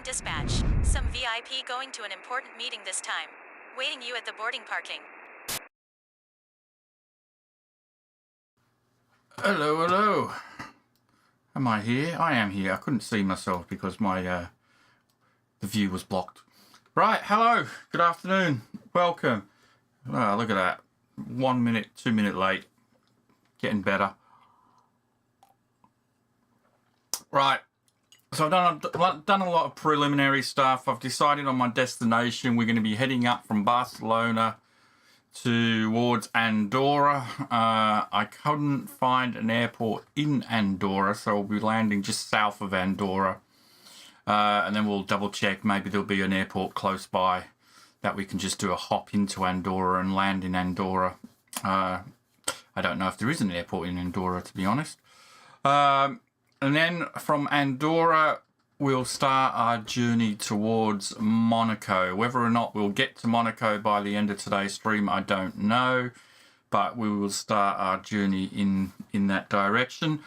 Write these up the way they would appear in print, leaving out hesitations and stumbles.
dispatch. Some VIP going to an important meeting this time. Waiting you at the boarding parking. Hello, hello. Am I here? I am here. I couldn't see myself because my the view was blocked. Right, hello. Good afternoon. Welcome. Oh, look at that. 1 minute, 2 minute late. Getting better. Right. So I've done a lot of preliminary stuff. I've decided on my destination. We're going to be heading up from Barcelona towards Andorra. I couldn't find an airport in Andorra, so we'll be landing just south of Andorra. And then we'll double check. Maybe there'll be an airport close by that we can just do a hop into Andorra and land in Andorra. I don't know if there is an airport in Andorra, to be honest. And then from Andorra, we'll start our journey towards Monaco. Whether or not we'll get to Monaco by the end of today's stream, I don't know. But we will start our journey in that direction.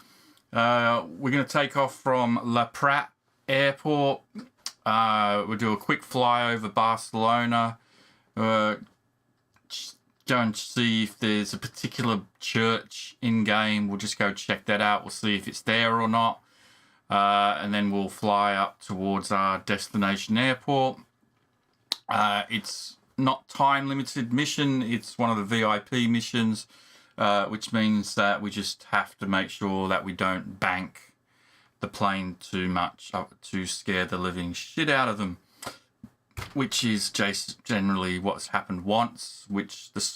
We're going to take off from La Prat Airport. We'll do a quick fly over Barcelona. Go and see if there's a particular church in game. We'll just go check that out. We'll see if it's there or not. And then we'll fly up towards our destination airport. It's not time limited mission. It's one of the VIP missions, which means that we just have to make sure that we don't bank the plane too much to scare the living shit out of them. Which is generally what's happened once,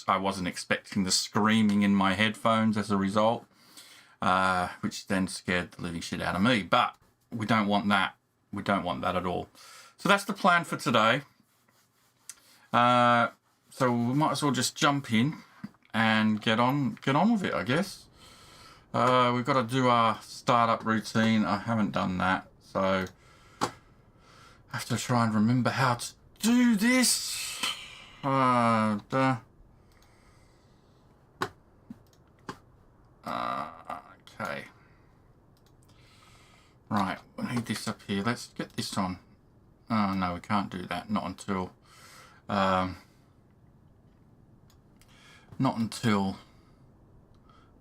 I wasn't expecting the screaming in my headphones as a result, which then scared the living shit out of me. But we don't want that. We don't want that at all. So that's the plan for today. So we might as well just jump in and get on with it, I guess. We've got to do our startup routine. I haven't done that, so I have to try and remember how to do this. Okay. Right, we need this up here. Let's get this on. Oh no, we can't do that. Not until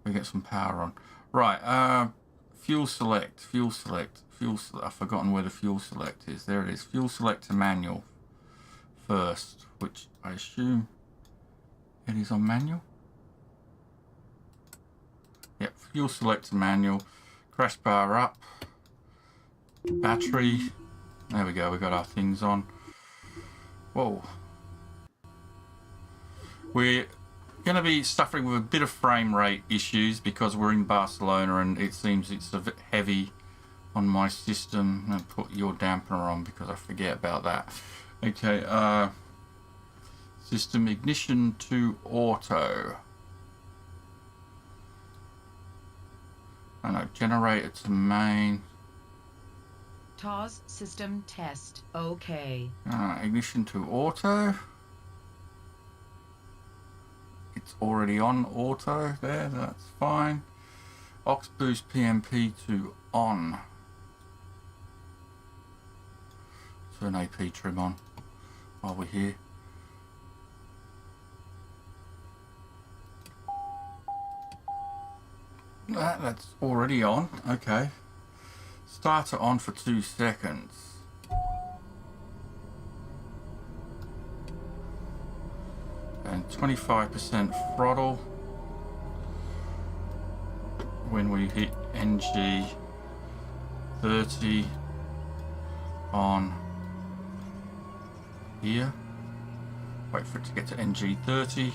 we get some power on. Right, fuel select. I've forgotten where the fuel select is. There it is. Fuel select to manual first, which I assume it is on manual. Yep, fuel select to manual. Crash bar up. Battery. There we go. We got our things on. Whoa. We're going to be suffering with a bit of frame rate issues because we're in Barcelona and it seems it's a bit heavy on my system. I'm going to put your dampener on because I forget about that. Okay, system ignition to auto. I know, generator to main. TOS system test, okay. Ignition to auto. It's already on auto there, that's fine. Aux boost PMP to on. Turn AP trim on while we're here. That's already on, okay. Starter on for 2 seconds. And 25% throttle when we hit NG 30 on here. Wait for it to get to NG 30.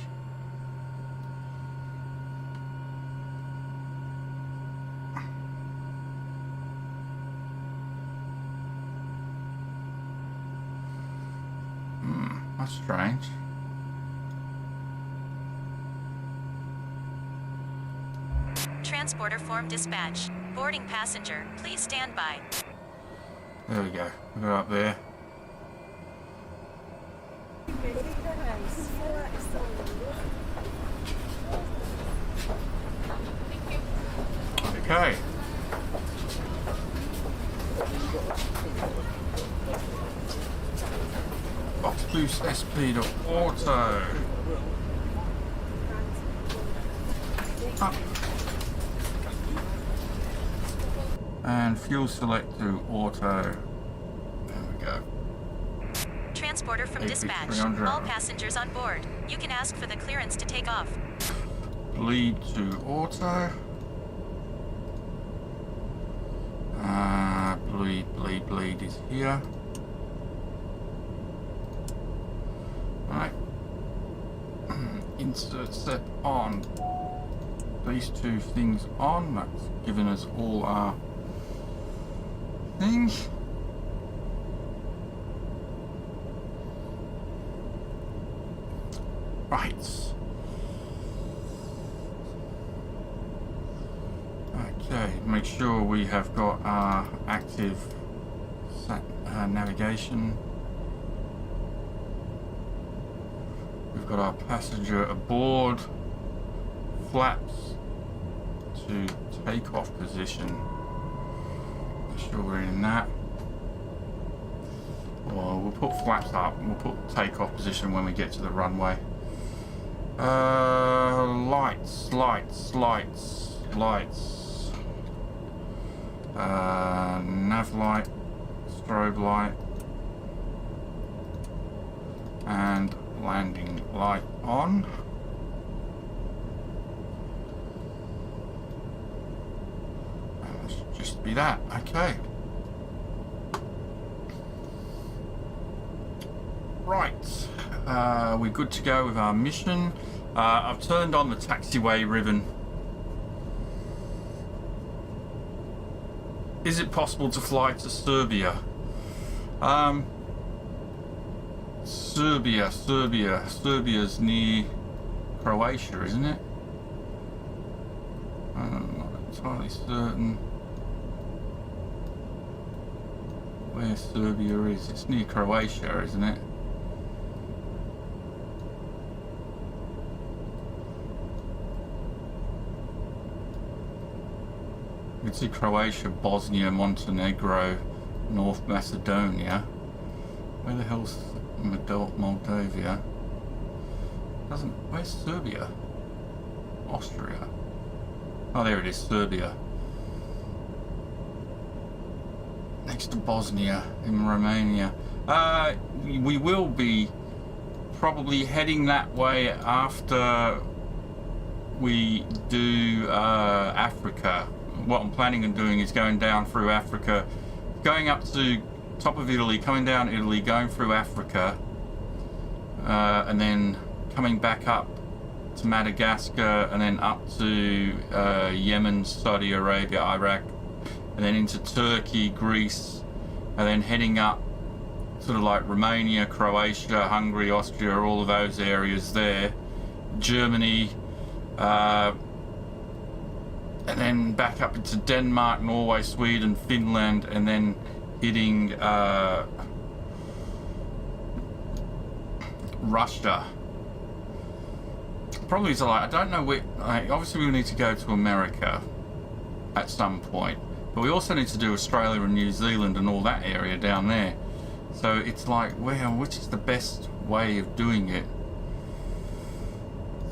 That's strange. Transporter form dispatch. Boarding passenger, please stand by. There we go. We're up there. Okay. Boost SP to auto. Up. And fuel select to auto. There we go. Transporter from dispatch. All passengers on board. You can ask for the clearance to take off. Bleed to auto. Bleed is here. Right. Insert set on. These two things on. That's given us all our things. Right. Okay, make sure we have got our active navigation. We've got our passenger aboard. Flaps to takeoff position. Make sure we're in that. Or we'll put flaps up and we'll put takeoff position when we get to the runway. Lights. Nav light, strobe light, and landing light on. And that should just be that. Okay. Right. We're good to go with our mission. I've turned on the taxiway ribbon. Is it possible to fly to Serbia? Serbia's near Croatia, isn't it? I'm not entirely certain where Serbia is. It's near Croatia, isn't it? You can see Croatia, Bosnia, Montenegro, North Macedonia. Where the hell's Moldavia? Where's Serbia? Austria. Oh, there it is, Serbia. Next to Bosnia in Romania. We will be probably heading that way after we do Africa. What I'm planning on doing is going down through Africa, going up to top of Italy, coming down Italy, going through Africa, and then coming back up to Madagascar, and then up to Yemen, Saudi Arabia, Iraq, and then into Turkey, Greece, and then heading up sort of like Romania, Croatia, Hungary, Austria, all of those areas there, Germany, and then back up into Denmark, Norway, Sweden, Finland, and then hitting Russia. Probably to like, I don't know where, like, obviously we need to go to America at some point, but we also need to do Australia and New Zealand and all that area down there. So it's like, well, which is the best way of doing it?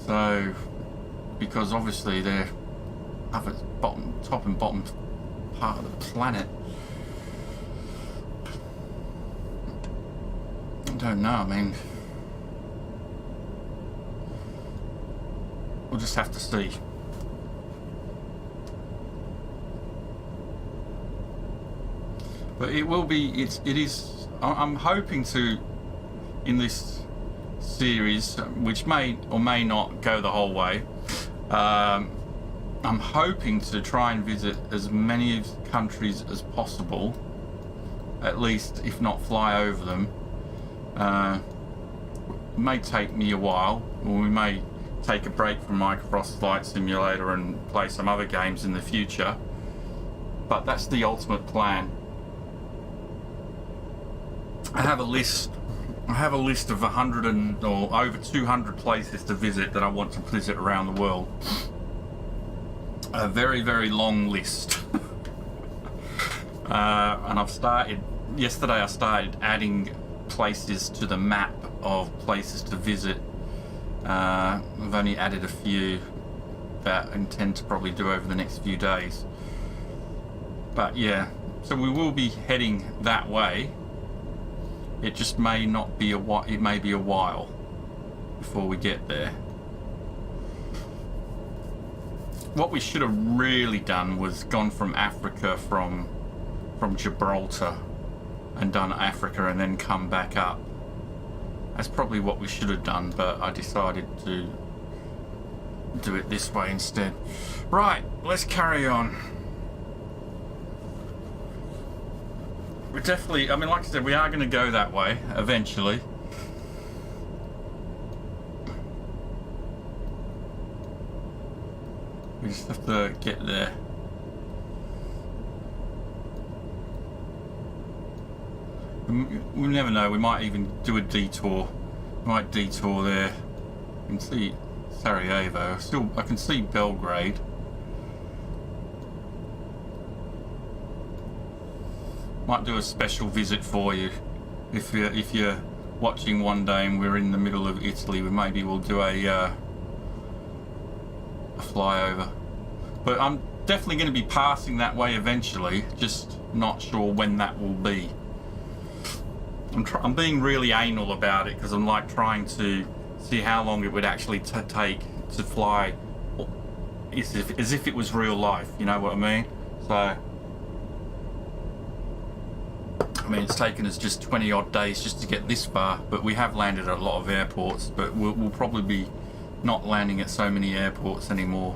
So, because obviously they're up at top and bottom part of the planet. I don't know, I mean, we'll just have to see. But it will be, it is, I'm hoping to, in this series, which may or may not go the whole way, I'm hoping to try and visit as many countries as possible, at least, if not fly over them. It may take me a while, or we may take a break from Microsoft Flight Simulator and play some other games in the future, but that's the ultimate plan. I have a list of 100 or over 200 places to visit that I want to visit around the world. A very, very long list. And yesterday I started adding places to the map of places to visit. We've only added a few that I intend to probably do over the next few days. But yeah, so we will be heading that way. It just may not be it may be a while before we get there. What we should have really done was gone from Africa, from Gibraltar, and done Africa and then come back up. That's probably what we should have done, but I decided to do it this way instead. Right, let's carry on. We're definitely, I mean, like I said, we are going to go that way eventually. We just have to get there. We never know, we might even do a detour. We might detour there. You can see Sarajevo. I can see Belgrade. Might do a special visit for you. If you're watching one day and we're in the middle of Italy, maybe we'll do a flyover. But I'm definitely going to be passing that way eventually, just not sure when that will be. I'm being really anal about it because I'm like trying to see how long it would actually take to fly as if it was real life, you know what I mean? So, I mean, it's taken us just 20 odd days just to get this far, but we have landed at a lot of airports, but we'll probably be not landing at so many airports anymore.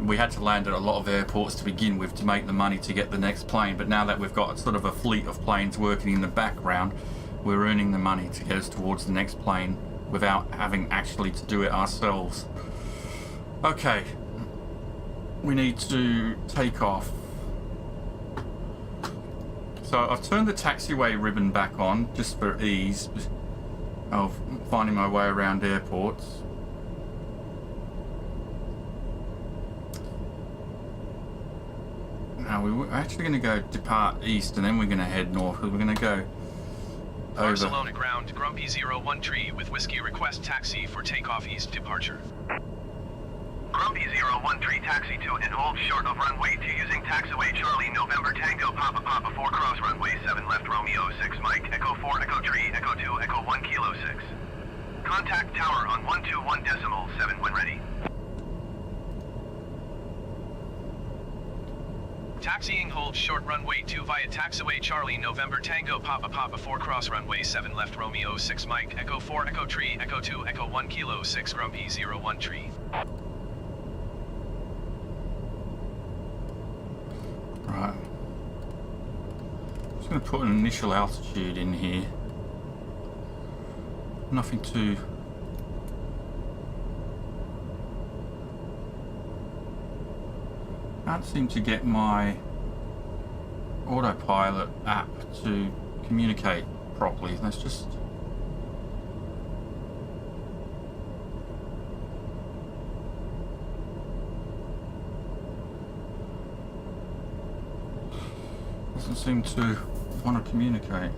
We had to land at a lot of airports to begin with to make the money to get the next plane, but now that we've got sort of a fleet of planes working in the background, we're earning the money to get us towards the next plane without having actually to do it ourselves. Okay, we need to take off. So I've turned the taxiway ribbon back on just for ease of finding my way around airports. Now we're actually going to go depart east and then we're going to head north. We're going to go over. Barcelona ground, Grumpy 01 tree with whiskey request taxi for takeoff east departure. Grumpy 01 tree taxi to and hold short of runway 2 using taxiway Charlie November Tango Papa Papa 4 cross runway 7 left Romeo 6 Mike Echo 4 Echo 3 Echo 2 Echo 1 Kilo 6. Contact tower on 121.7 when ready. Taxiing hold short runway 2 via taxiway Charlie November Tango Papa Papa 4 cross runway 7 left Romeo 6 Mike Echo 4 Echo 3 Echo 2 Echo 1 Kilo 6 Grumpy 01 tree. Right. I'm just going to put an initial altitude in here. Nothing too... Can't seem to get my autopilot app to communicate properly. Let's just... Doesn't seem to want to communicate. I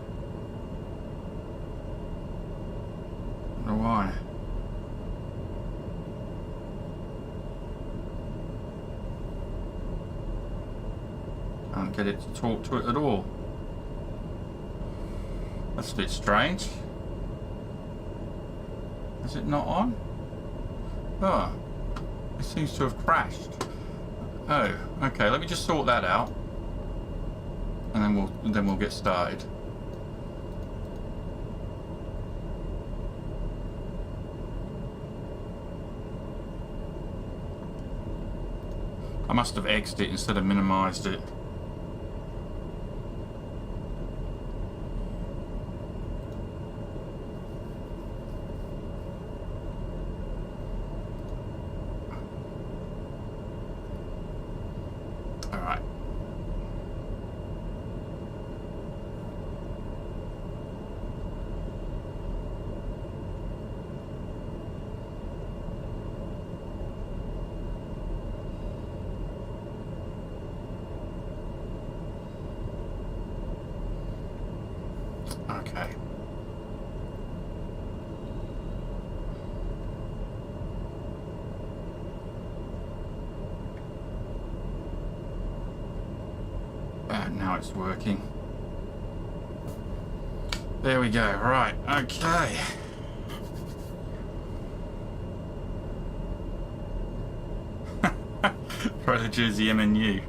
don't know why. Can't get it to talk to it at all. That's a bit strange. Is it not on? Oh, it seems to have crashed. Oh, okay. Let me just sort that out, and then we'll get started. I must have X'd it instead of minimized it. Now it's working. There we go. Right. Okay. Throw the Jersey MNU.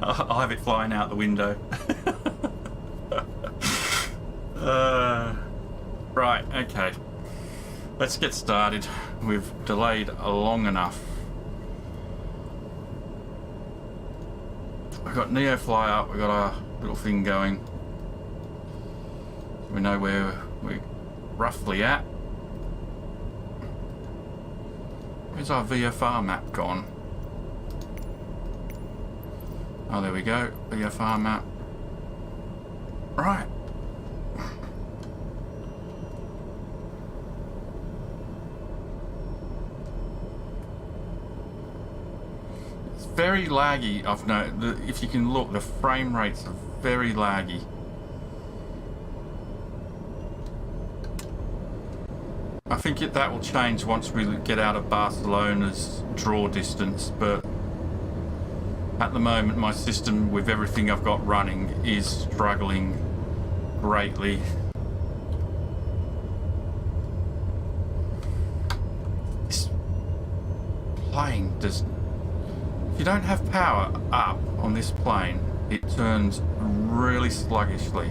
I'll have it flying out the window. Right, okay. Let's get started. We've delayed long enough. We've got NeoFly up, we've got our little thing going. We know where we're roughly at. Where's our VFR map gone? Oh, there we go. VFR map. Right. It's very laggy. I've noticed. If you can look, the frame rates are very laggy. I think that will change once we get out of Barcelona's draw distance, but at the moment my system with everything I've got running is struggling greatly. This plane does... If you don't have power up on this plane, it turns really sluggishly.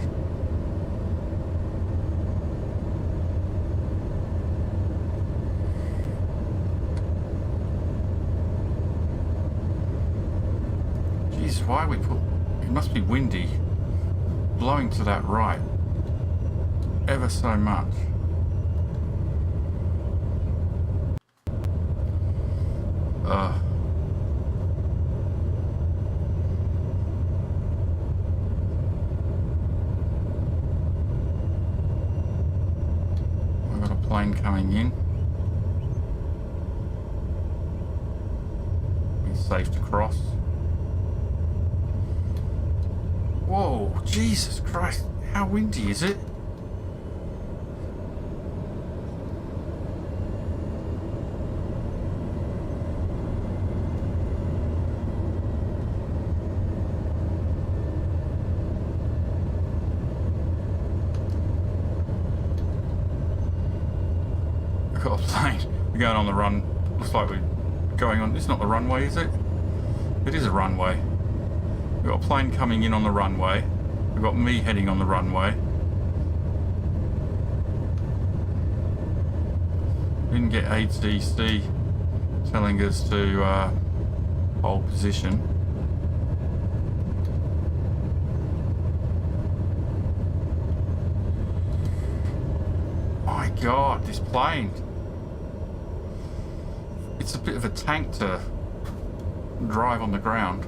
Why we put... It must be windy. Blowing to that right. Ever so much. We've got a plane coming in. Be safe to cross. Whoa, Jesus Christ, how windy is it? I've got a plane. We're going on the run. Looks like we're going on... It's not the runway, is it? It is a runway. We've got a plane coming in on the runway. We've got me heading on the runway. Didn't get ATC telling us to hold position. My God, this plane. It's a bit of a tank to drive on the ground.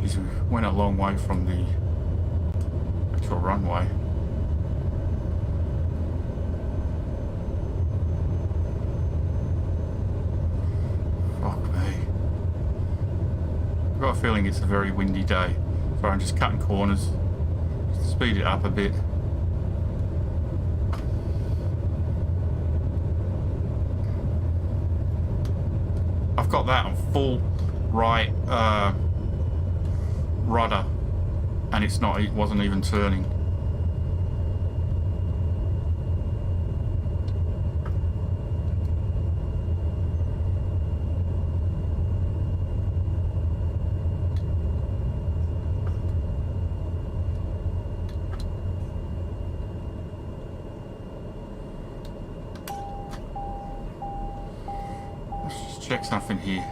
We went a long way from the actual runway. Fuck me. I've got a feeling it's a very windy day. So I'm just cutting corners. Just speed it up a bit. I've got that on full right rudder, and it's not. It wasn't even turning. Let's just check something here.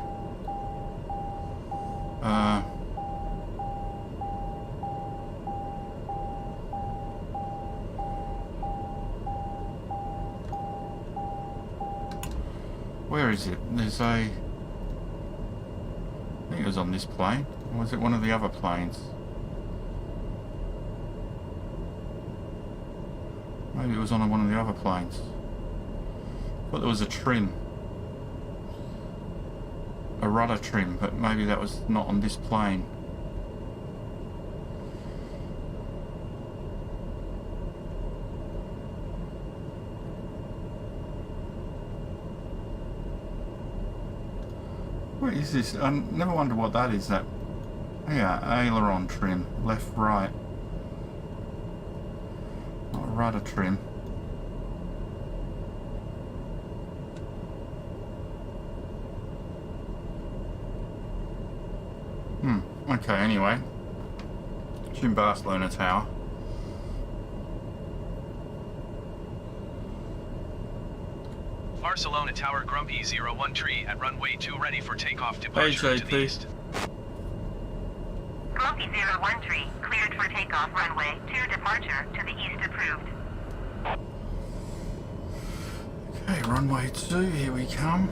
Where is it? There's a... I think it was on this plane. Or was it one of the other planes? Maybe it was on one of the other planes. Thought there was a trim. A rudder trim, but maybe that was not on this plane. What is this? I never wonder what that is. That, yeah, aileron trim, left, right. Not a rudder trim. Okay, anyway. It's in Barcelona Tower. Barcelona Tower Grumpy 01 tree at runway 2 ready for takeoff departure to the east. Grumpy 01 tree, cleared for takeoff runway 2 departure to the east approved. Okay, runway 2, here we come.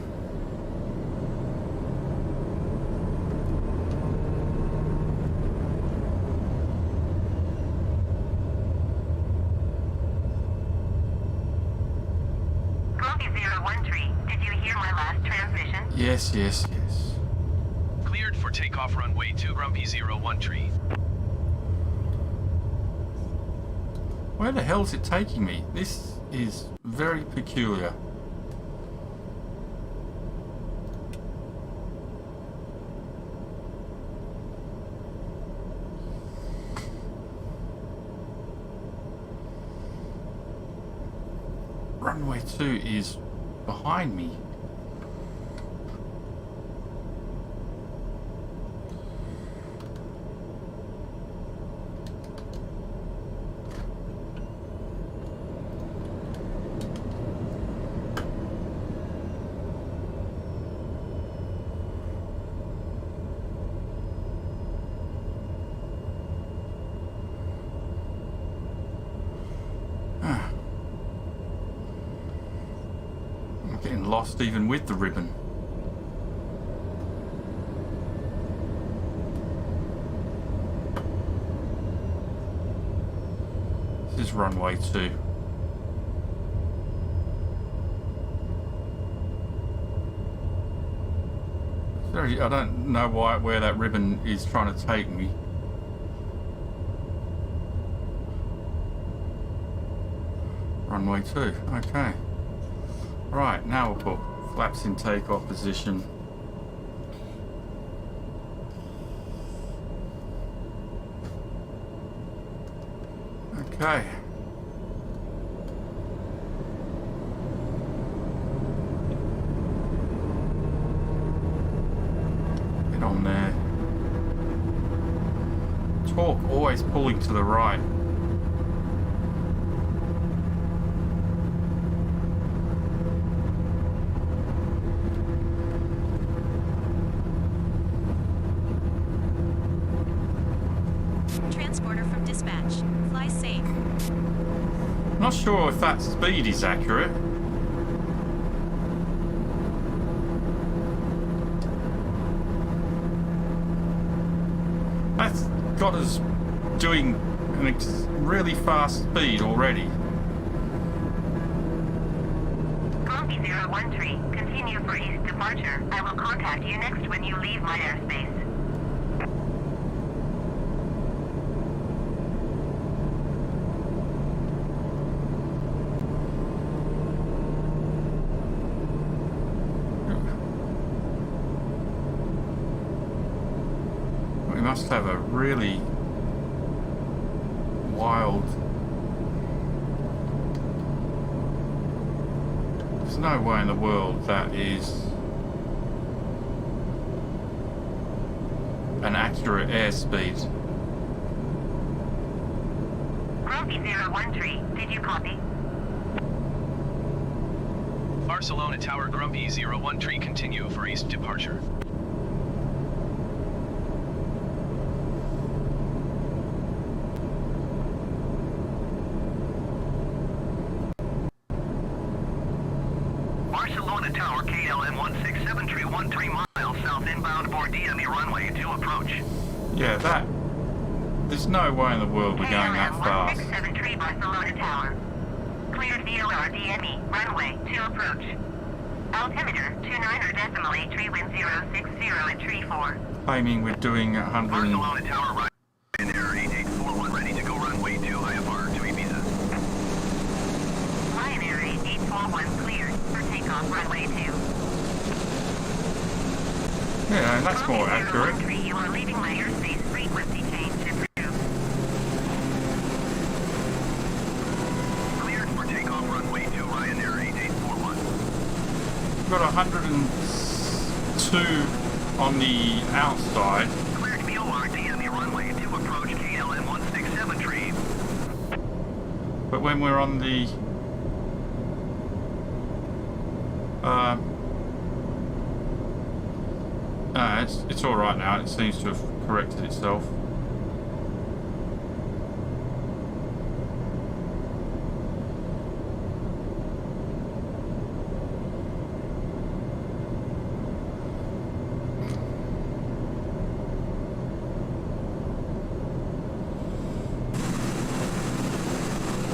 Yes, yes, yes. Cleared for takeoff runway 2 Grumpy 01 tree. Where the hell is it taking me? This is very peculiar. Runway 2 is behind me. Lost even with the ribbon. This is runway 2. Sorry, I don't know where that ribbon is trying to take me. Runway 2, okay. Right, now we'll put flaps in takeoff position. Okay. Get on there. Torque always pulling to the right. Not sure if that speed is accurate. That's got us doing a really fast speed already. Grumpy 01 tree, continue for east departure. I will contact you next when you leave my airspace. Must have a really wild. There's no way in the world that is an accurate airspeed. Grumpy 01 tree, did you copy? Barcelona Tower Grumpy 01 tree, continue for east departure. Barcelona Tower KLM 167 miles south inbound Bordia runway 2 approach. Yeah, that. There's no way in the world we're going that KLM fast. 167 Barcelona Tower. DME, runway 2 approach. Altimeter 29.83, wind 060 at tree 4. Claiming we're doing 100. Barcelona Tower, Ryanair 8841, ready to go runway 2, IFR to Ibiza. Ryanair 8841 cleared for takeoff, runway 2. Yeah, that's more accurate. You are leaving my airspace, frequency change approved. Cleared for takeoff runway 2, Ryanair 8841. We've got 102 on the outside. Cleared VOR DME runway 2 approach KLM 167 tree. But when we're on the it's all right now. It seems to have corrected itself.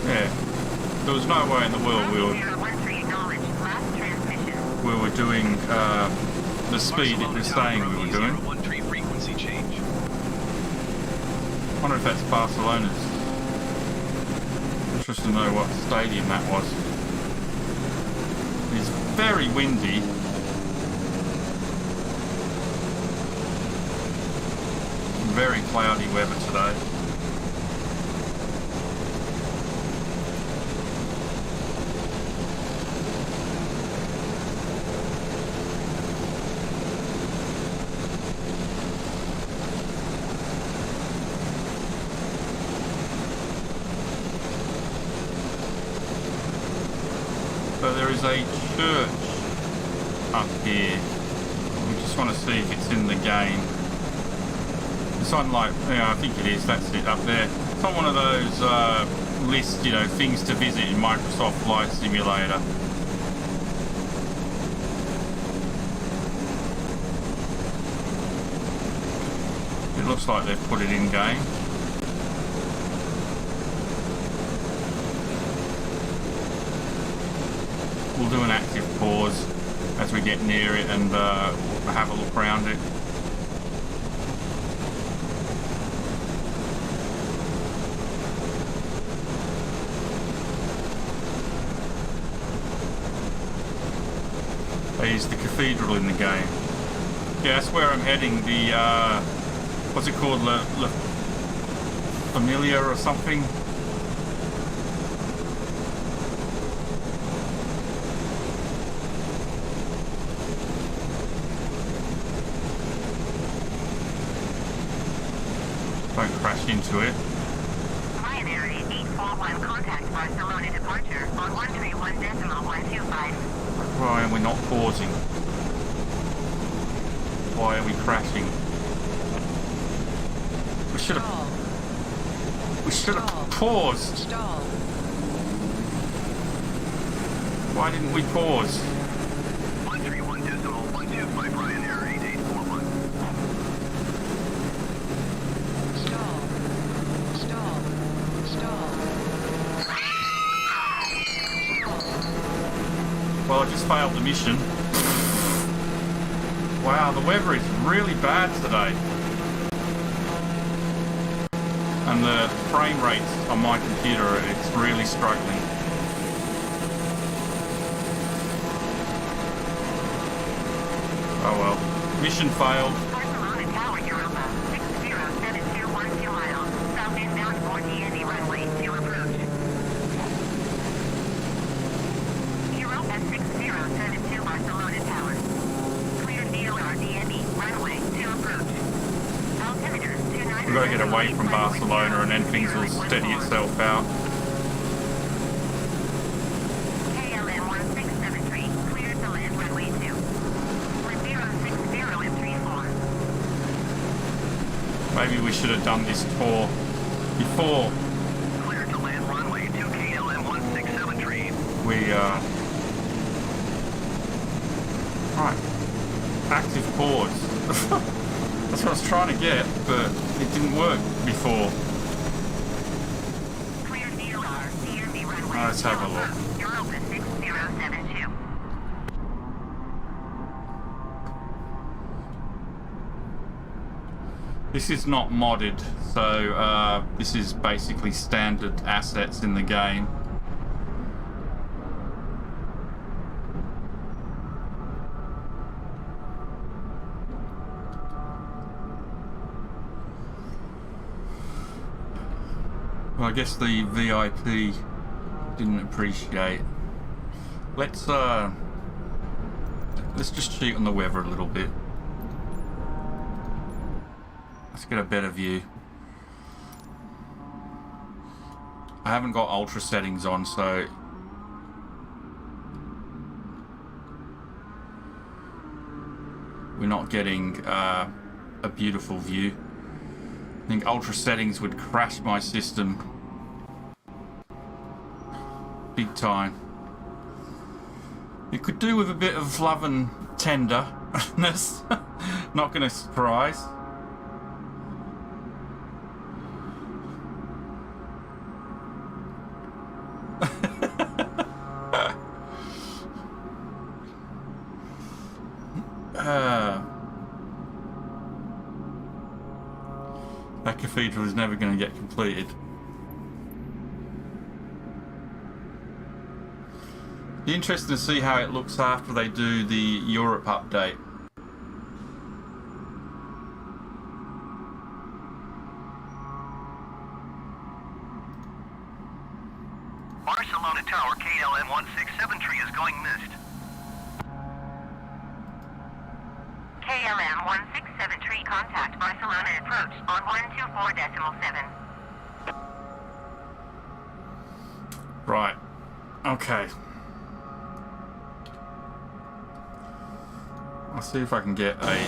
Yeah, there was no way in the world we were doing the speed it was saying we were doing. Frequency change. I wonder if that's Barcelona's. Interested to know what stadium that was. It's very windy. Very cloudy weather today. So there is a church up here. We just want to see if it's in the game. It's on like, yeah, I think it is. That's it up there. It's on one of those lists, you know, things to visit in Microsoft Flight Simulator. It looks like they've put it in game. We'll do an active pause as we get near it and we'll have a look around it. There's the cathedral in the game. Yeah, that's where I'm heading. The what's it called? La Familia or something? Don't crash into it. Ryanair 8841, contact Barcelona departure on 131.125. Why are we not pausing? Why are we crashing? We should have paused. Stall. Why didn't we pause? 131.125 Ryanair 8841. Stall. Well, I just failed the mission. Wow, the weather is really bad today. And the frame rates on my computer, it's really struggling. Oh well. Mission failed. Barcelona Tower, Europa, 607212 miles, south inbound for DME runway 2 approach. Europa 6072 Barcelona Tower. Cleared VOR DME, runway 2 approach. Altimeter 29. We've got to get away from Barcelona and then things will steady itself out. KLM 1673, cleared to land runway 2. Wind 060 at 34. Maybe we should have done this tour before Cleared to land runway 2 KLM 167 tree. we right. Active pause. That's what I was trying to get, but it didn't work before. Cleared VOR, DME runway Let's have a look. Europa 6072. This is not modded, so this is basically standard assets in the game. Well, I guess the VIP didn't appreciate. Let's just cheat on the weather a little bit. Let's get a better view. I haven't got ultra settings on, so we're not getting a beautiful view. I think ultra settings would crash my system big time. It could do with a bit of love and tenderness. Not gonna surprise. That cathedral is never going to get completed. Be interesting to see how it looks after they do the Europe update. Barcelona Tower KLM 1673 is going missed. KLM 1673, contact Barcelona approach on 124.7. Right. Okay. I'll see if I can get a...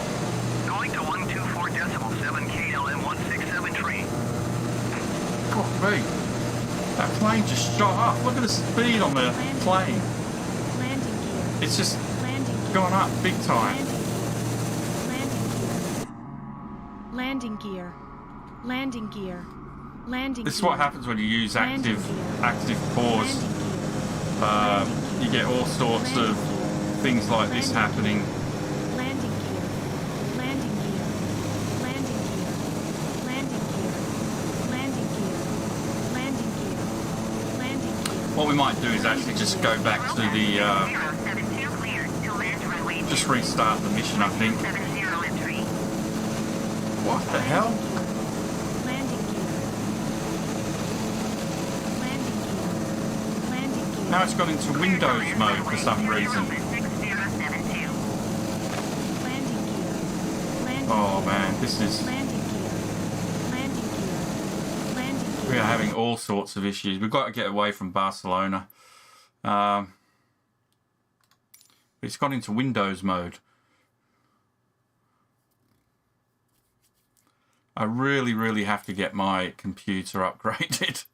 Going to 124.7 KLM 1673. God, me. That plane just shot up. Look at the speed on the plane. Landing gear. It's just Landing gear. going up big time. Landing gear. Landing gear. Landing gear. This is what happens when you use active pause. Landing gear. You get all sorts of things like this happening. Landing gear. Landing gear. Landing gear. Landing gear. Landing gear. Landing gear. Landing gear. What we might do is actually just go back to the 072 cleared to land runway just restart the mission, I think. 70 entry. What the hell? Landing gear. Landing gear. Landing gear. Now it's gone into Windows mode for some reason. 6072. Landing gear. Landing Oh gear. man, this is... Landing gear. Landing gear. Landing gear. We are having all sorts of issues. We've got to get away from Barcelona. It's gone into Windows mode. I really have to get my computer upgraded.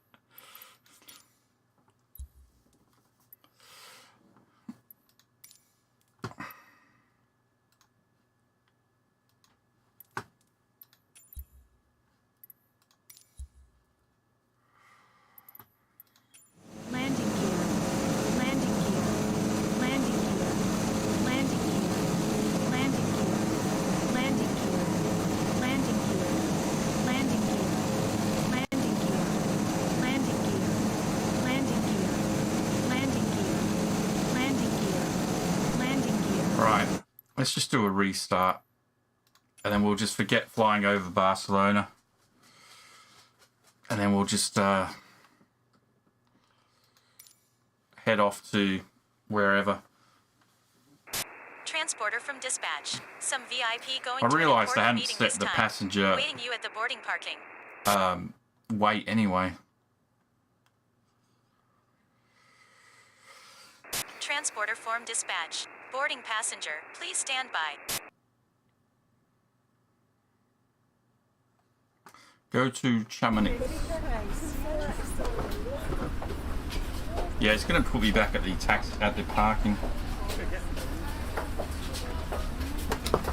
Landing gear. Landing gear. Landing gear. Landing gear. Landing gear. Landing gear. Landing gear. Landing gear. Landing gear. Landing gear. Landing gear. Landing gear. Landing gear. Landing gear. Right, let's just do a restart. And then we'll just forget flying over Barcelona. And then we'll just head off to wherever. Transporter from dispatch. Some VIP going I to an realised I important hadn't meeting set this the time. passenger Waiting you at the boarding parking. weight anyway. Transporter form dispatch. Boarding passenger, please stand by. Go to Chamonix. Yeah, it's going to put me back at the parking.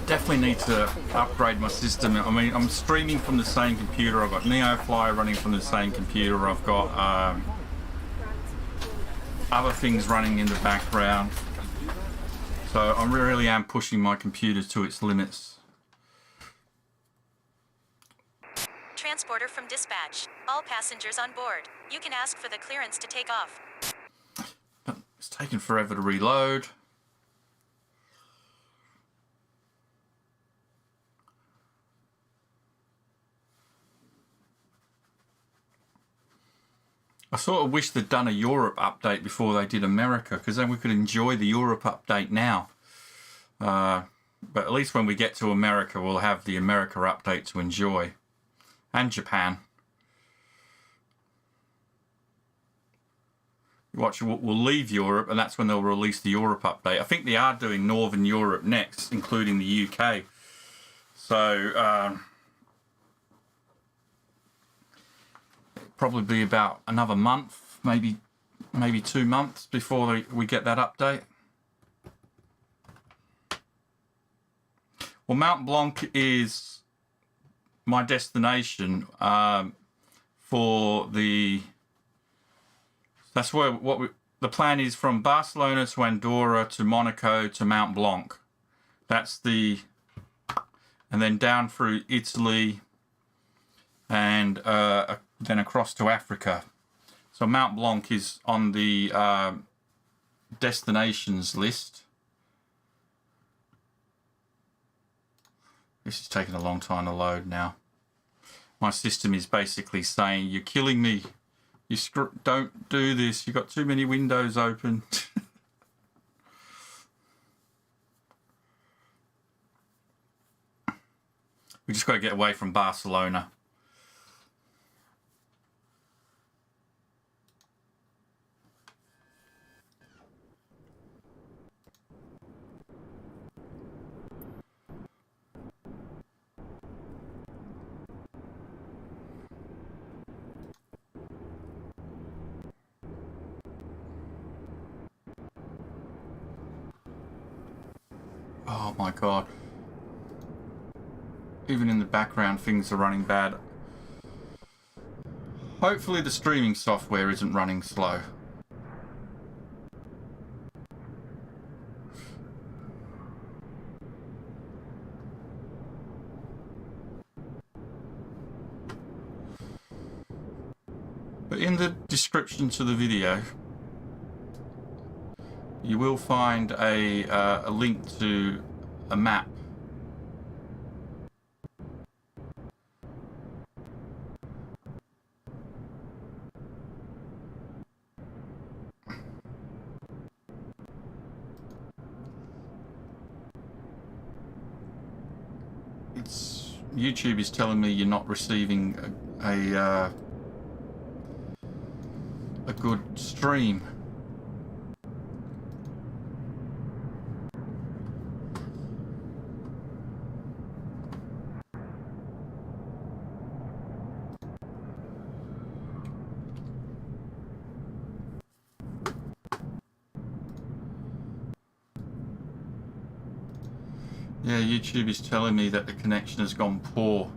Definitely need to upgrade my system. I mean, I'm streaming from the same computer. I've got NeoFly running from the same computer. I've got other things running in the background. So I really am pushing my computer to its limits. Transporter from dispatch. All passengers on board. You can ask for the clearance to take off. But it's taken forever to reload. I sort of wish they'd done a Europe update before they did America, because then we could enjoy the Europe update now. But at least when we get to America, we'll have the America update to enjoy. And Japan. Watch, we'll leave Europe, and that's when they'll release the Europe update. I think they are doing Northern Europe next, including the UK. So, probably be about another month, maybe 2 months before we get that update. Well, Mont Blanc is my destination for the. That's where the plan is, from Barcelona to Andorra to Monaco to Mont Blanc. That's the, and then down through Italy, and then across to Africa. So Mont Blanc is on the destinations list. This is taking a long time to load now. My system is basically saying, "You're killing me. Don't do this. You've got too many windows open." We just got to get away from Barcelona. Oh my god. Even in the background, things are running bad. Hopefully the streaming software isn't running slow. But in the description to the video, you will find a link to a map. YouTube is telling me you're not receiving a good stream. Yeah, YouTube is telling me that the connection has gone poor.